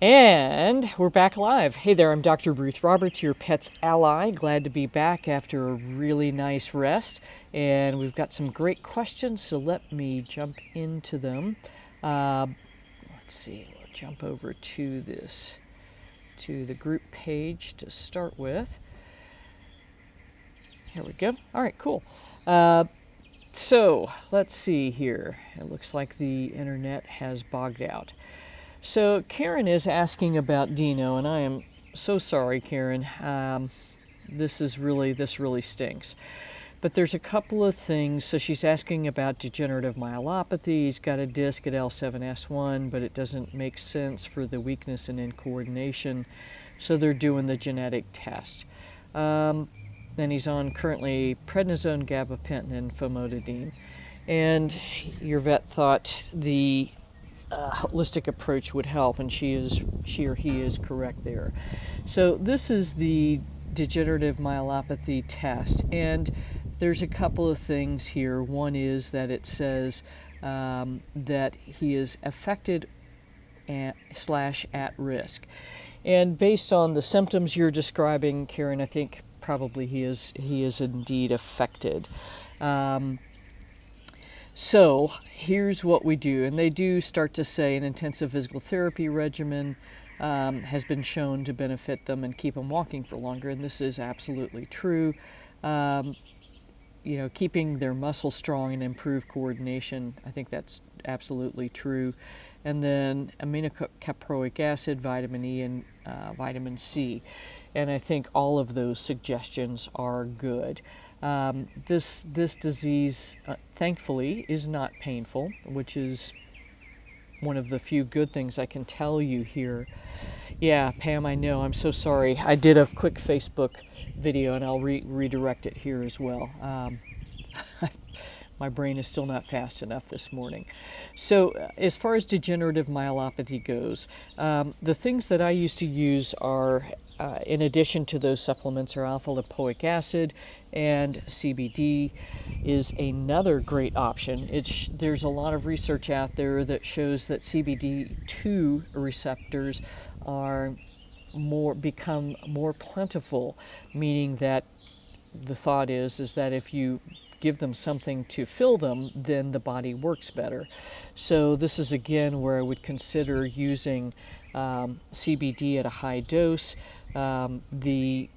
And we're back live. Hey there, I'm Dr. Ruth Roberts, your pet's ally. Glad to be back after a really nice rest. And we've got some great questions, so let me jump into them. Let's see, we'll jump over to the group page to start with. Here we go. All right, cool. So let's see here. It looks like the internet has bogged out. So Karen is asking about Dino, and I am so sorry, Karen. This really stinks. But there's a couple of things. So she's asking about degenerative myelopathy. He's got a disc at L7S1, but it doesn't make sense for the weakness and incoordination. So they're doing the genetic test. And he's on currently prednisone, gabapentin, and famotidine. And your vet thought the holistic approach would help, and she or he is correct there. So this is the degenerative myelopathy test, and there's a couple of things here. One is that it says that he is affected / at risk, and based on the symptoms you're describing, Karen, I think probably he is indeed affected. So here's what we do, and they do start to say an intensive physical therapy regimen has been shown to benefit them and keep them walking for longer, and this is absolutely true. Keeping their muscles strong and improve coordination, I think that's absolutely true. And then aminocaproic acid, vitamin E, and vitamin C. And I think all of those suggestions are good. This disease, thankfully, is not painful, which is one of the few good things I can tell you here. Yeah, Pam, I know. I'm so sorry. I did a quick Facebook video, and I'll redirect it here as well. My brain is still not fast enough this morning. So as far as degenerative myelopathy goes, the things that I used to use are, in addition to those supplements, are alpha-lipoic acid, and CBD is another great option. There's a lot of research out there that shows that CBD2 receptors become more plentiful, meaning that the thought is that if you give them something to fill them, then the body works better. So this is again where I would consider using CBD at a high dose. The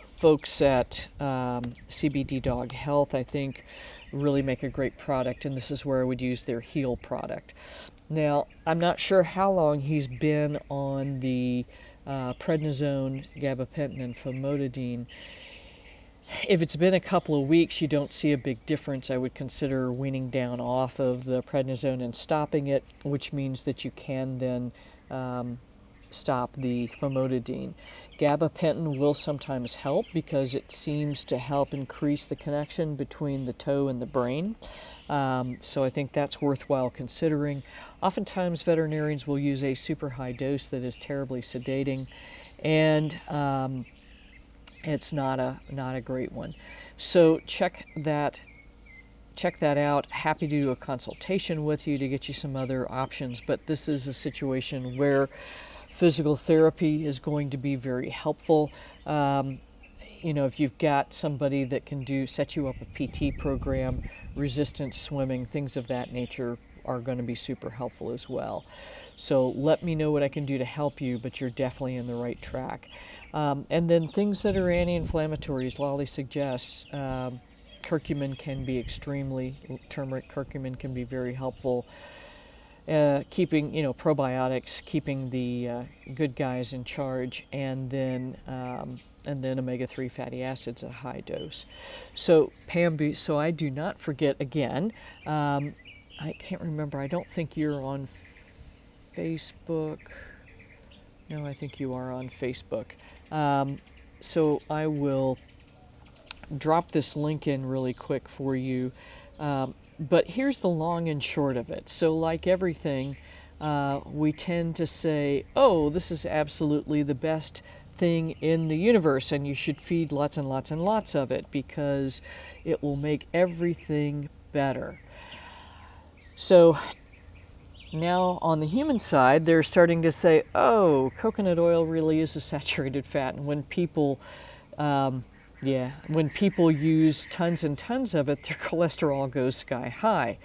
folks at CBD Dog Health, I think, really make a great product, and this is where I would use their Heal product. Now, I'm not sure how long he's been on the prednisone, gabapentin, and famotidine. If it's been a couple of weeks, you don't see a big difference, I would consider weaning down off of the prednisone and stopping it, which means that you can then stop the famotidine. Gabapentin will sometimes help because it seems to help increase the connection between the toe and the brain. So I think that's worthwhile considering. Oftentimes veterinarians will use a super high dose that is terribly sedating, and it's not a great one. So check that out. Happy to do a consultation with you to get you some other options, but this is a situation where physical therapy is going to be very helpful. If you've got somebody that can set you up a PT program, resistance swimming, things of that nature are going to be super helpful as well. So let me know what I can do to help you, but you're definitely in the right track. And then things that are anti-inflammatories, Lolly suggests, curcumin can be turmeric curcumin can be very helpful. Keeping, probiotics, keeping the good guys in charge, and then omega-3 fatty acids at a high dose. So Pam, so I do not forget again, I can't remember, I don't think you're on Facebook. No, I think you are on Facebook. So I will drop this link in really quick for you. But here's the long and short of it. So like everything, we tend to say, oh, this is absolutely the best thing in the universe, and you should feed lots and lots and lots of it because it will make everything better. So now on the human side, they're starting to say, oh, coconut oil really is a saturated fat. And when people, when people use tons and tons of it, their cholesterol goes sky high.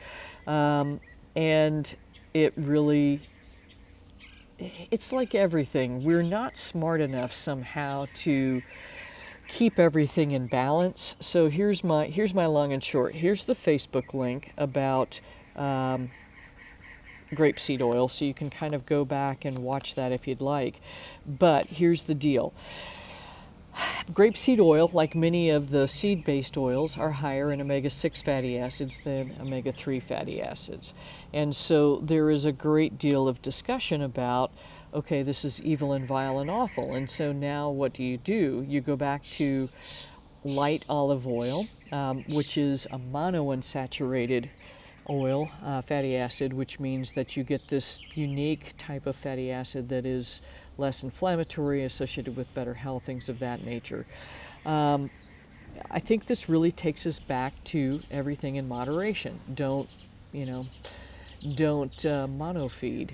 And it really, it's like everything. We're not smart enough somehow to keep everything in balance. So here's my long and short. Here's the Facebook link about grapeseed oil, so you can kind of go back and watch that if you'd like. But here's the deal. Grapeseed oil, like many of the seed-based oils, are higher in omega-6 fatty acids than omega-3 fatty acids. And so there is a great deal of discussion about, okay, this is evil and vile and awful. And so now what do? You go back to light olive oil, which is a monounsaturated oil, fatty acid, which means that you get this unique type of fatty acid that is less inflammatory, associated with better health, things of that nature. I think this really takes us back to everything in moderation. Don't monofeed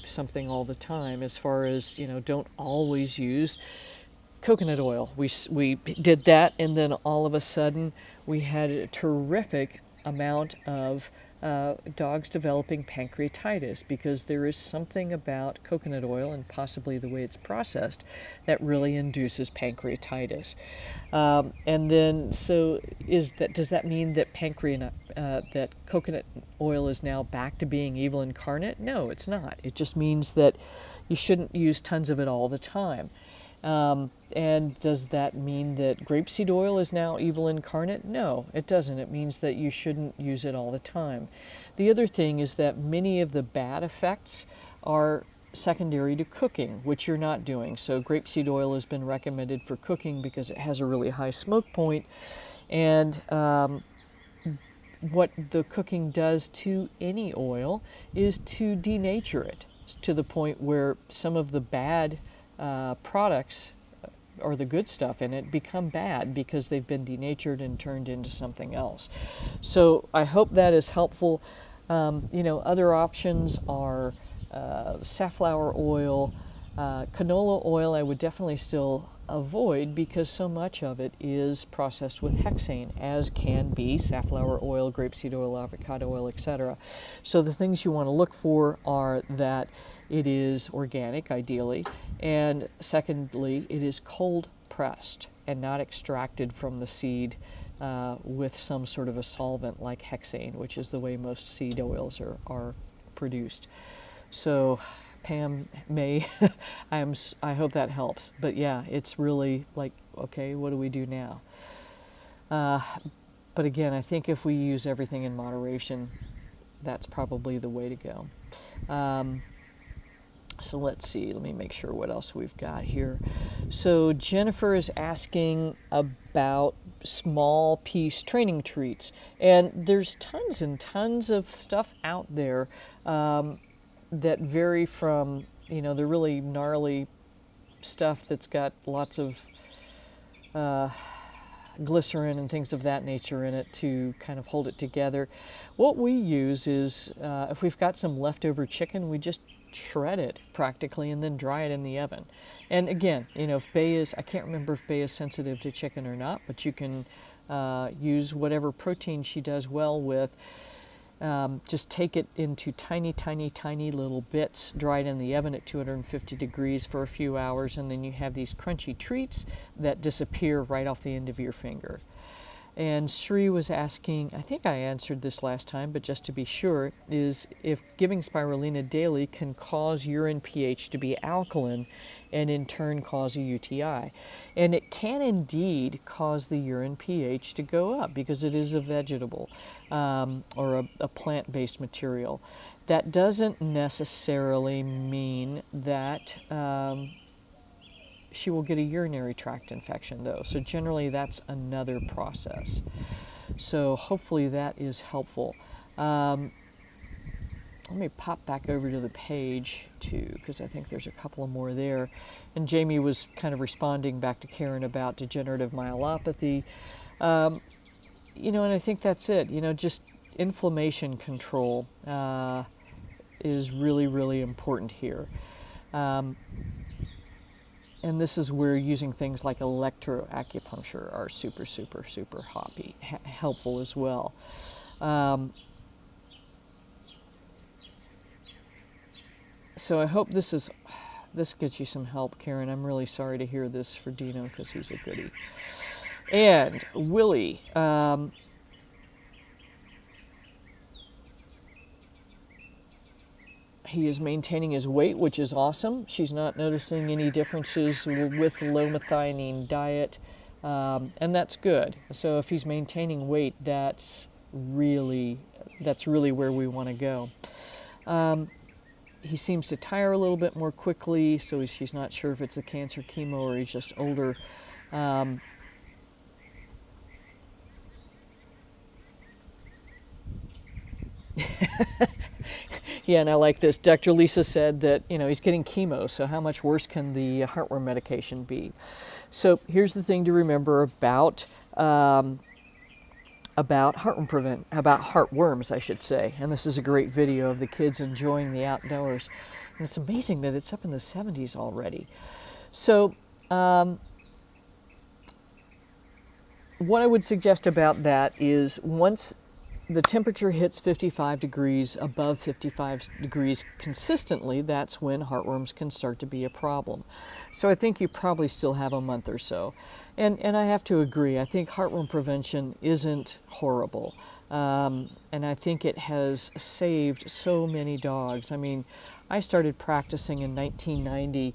something all the time, as far as, don't always use coconut oil. We did that, and then all of a sudden we had a terrific amount of dogs developing pancreatitis, because there is something about coconut oil, and possibly the way it's processed, that really induces pancreatitis. And then, so does that mean that that coconut oil is now back to being evil incarnate? No, it's not. It just means that you shouldn't use tons of it all the time. And does that mean that grapeseed oil is now evil incarnate? No, it doesn't. It means that you shouldn't use it all the time. The other thing is that many of the bad effects are secondary to cooking, which you're not doing. So grapeseed oil has been recommended for cooking because it has a really high smoke point. And what the cooking does to any oil is to denature it to the point where some of the bad products, or the good stuff in it, become bad because they've been denatured and turned into something else. So I hope that is helpful. Other options are safflower oil, canola oil. I would definitely still avoid, because so much of it is processed with hexane, as can be safflower oil, grapeseed oil, avocado oil, etc. So the things you want to look for are that it is organic, ideally, and secondly, it is cold pressed and not extracted from the seed with some sort of a solvent like hexane, which is the way most seed oils are produced. So Pam, May, I hope that helps. But yeah, it's really like, okay, what do we do now? But again, I think if we use everything in moderation, that's probably the way to go. So let's see, let me make sure what else we've got here. So Jennifer is asking about small piece training treats. And there's tons and tons of stuff out there that vary from, the really gnarly stuff that's got lots of glycerin and things of that nature in it to kind of hold it together. What we use is, if we've got some leftover chicken, we just shred it practically and then dry it in the oven. And again, if Bay is, I can't remember if Bay is sensitive to chicken or not, but you can use whatever protein she does well with. Just take it into tiny, tiny, tiny little bits, dry it in the oven at 250 degrees for a few hours, and then you have these crunchy treats that disappear right off the end of your finger. And Sri was asking, I think I answered this last time, but just to be sure, is if giving spirulina daily can cause urine pH to be alkaline and in turn cause a UTI. And it can indeed cause the urine pH to go up because it is a vegetable or a plant-based material. That doesn't necessarily mean that she will get a urinary tract infection, though. So generally that's another process. So hopefully that is helpful. Let me pop back over to the page too, because I think there's a couple of more there. And Jamie was kind of responding back to Karen about degenerative myelopathy. And I think that's it. Just inflammation control. is really, really important here. And this is where using things like electroacupuncture are super, super, super helpful as well. So I hope this gets you some help, Karen. I'm really sorry to hear this for Dino because he's a goodie. And Willie, he is maintaining his weight, which is awesome. She's not noticing any differences with the low methionine diet, and that's good. So if he's maintaining weight, that's really where we want to go. He seems to tire a little bit more quickly, so she's not sure if it's the cancer chemo or he's just older. Yeah, and I like this. Dr. Lisa said that, he's getting chemo, so how much worse can the heartworm medication be? So here's the thing to remember about heartworms, I should say. And this is a great video of the kids enjoying the outdoors. And it's amazing that it's up in the 70s already. So what I would suggest about that is once the temperature hits 55 degrees, above 55 degrees consistently, that's when heartworms can start to be a problem. So I think you probably still have a month or so. And I have to agree, I think heartworm prevention isn't horrible. And I think it has saved so many dogs. I mean, I started practicing in 1990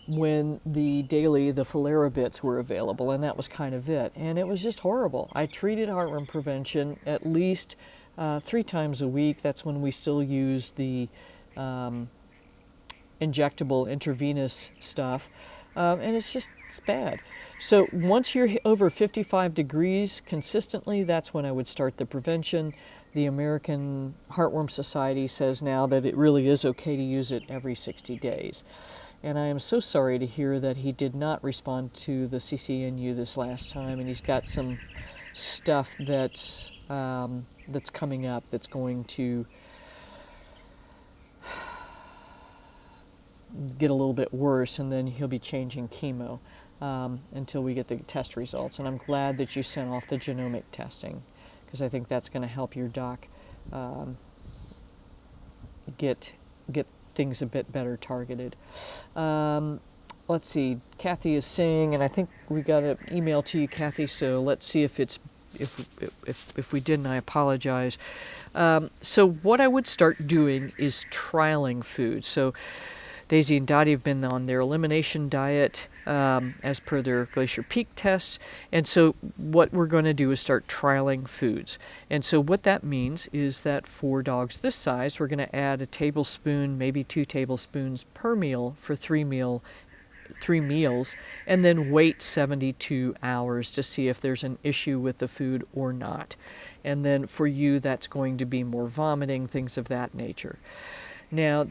when the Falera bits were available, and that was kind of it. And it was just horrible. I treated heartworm prevention at least 3 times a week. That's when we still use the injectable intravenous stuff. And it's bad. So once you're over 55 degrees consistently, that's when I would start the prevention. The American Heartworm Society says now that it really is okay to use it every 60 days. And I am so sorry to hear that he did not respond to the CCNU this last time, and he's got some stuff that's coming up that's going to get a little bit worse, and then he'll be changing chemo until we get the test results. And I'm glad that you sent off the genomic testing, because I think that's going to help your doc get things a bit better targeted. Let's see, Kathy is saying, and I think we got an email to you, Kathy, so let's see if we didn't, I apologize. So what I would start doing is trialing food. So Daisy and Dottie have been on their elimination diet as per their Glacier Peak tests. And so what we're going to do is start trialing foods. And so what that means is that for dogs this size, we're going to add a tablespoon, maybe 2 tablespoons per meal for 3 meals, and then wait 72 hours to see if there's an issue with the food or not. And then for you, that's going to be more vomiting, things of that nature. Now,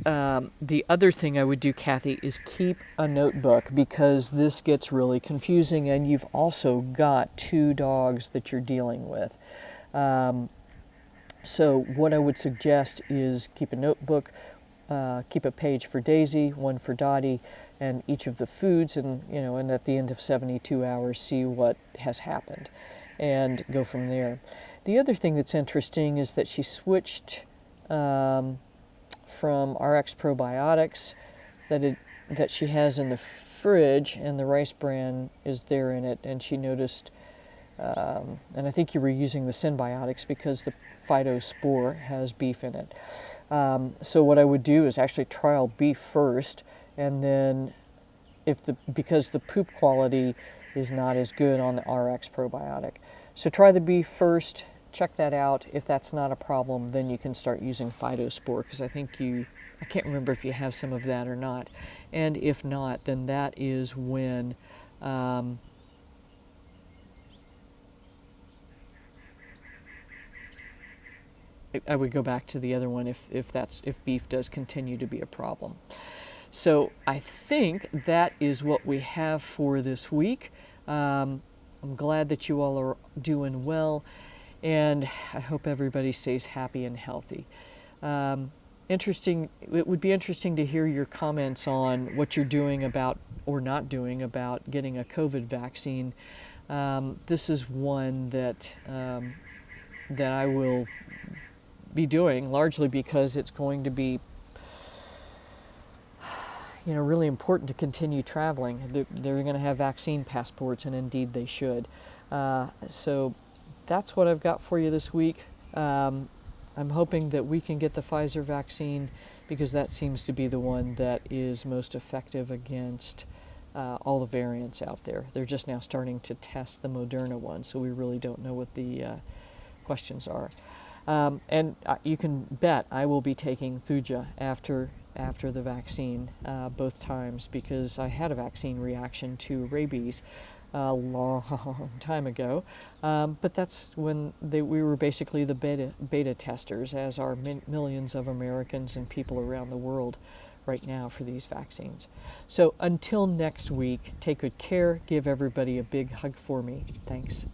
the other thing I would do, Kathy, is keep a notebook, because this gets really confusing, and you've also got 2 dogs that you're dealing with. So what I would suggest is keep a notebook, keep a page for Daisy, 1 for Dottie, and each of the foods, and at the end of 72 hours, see what has happened, and go from there. The other thing that's interesting is that she switched from RX probiotics that she has in the fridge, and the rice bran is there in it, and she noticed, and I think you were using the symbiotics because the phytospore has beef in it. So what I would do is actually trial beef first, and then because the poop quality is not as good on the RX probiotic. So try the beef first, check that out. If that's not a problem, then you can start using phytospore, because I can't remember if you have some of that or not. And if not, then that is when I would go back to the other one if beef does continue to be a problem. So I think that is what we have for this week. I'm glad that you all are doing well, and I hope everybody stays happy and healthy. interesting. It would be interesting to hear your comments on what you're doing about or not doing about getting a COVID vaccine. This is one that that I will be doing largely because it's going to be, really important to continue traveling. They're going to have vaccine passports, and indeed they should. So that's what I've got for you this week. I'm hoping that we can get the Pfizer vaccine because that seems to be the one that is most effective against all the variants out there. They're just now starting to test the Moderna one, so we really don't know what the questions are. And you can bet I will be taking Thuja after the vaccine both times because I had a vaccine reaction to rabies a long time ago. But that's when we were basically the beta testers, as are millions of Americans and people around the world right now for these vaccines. So until next week, take good care. Give everybody a big hug for me. Thanks.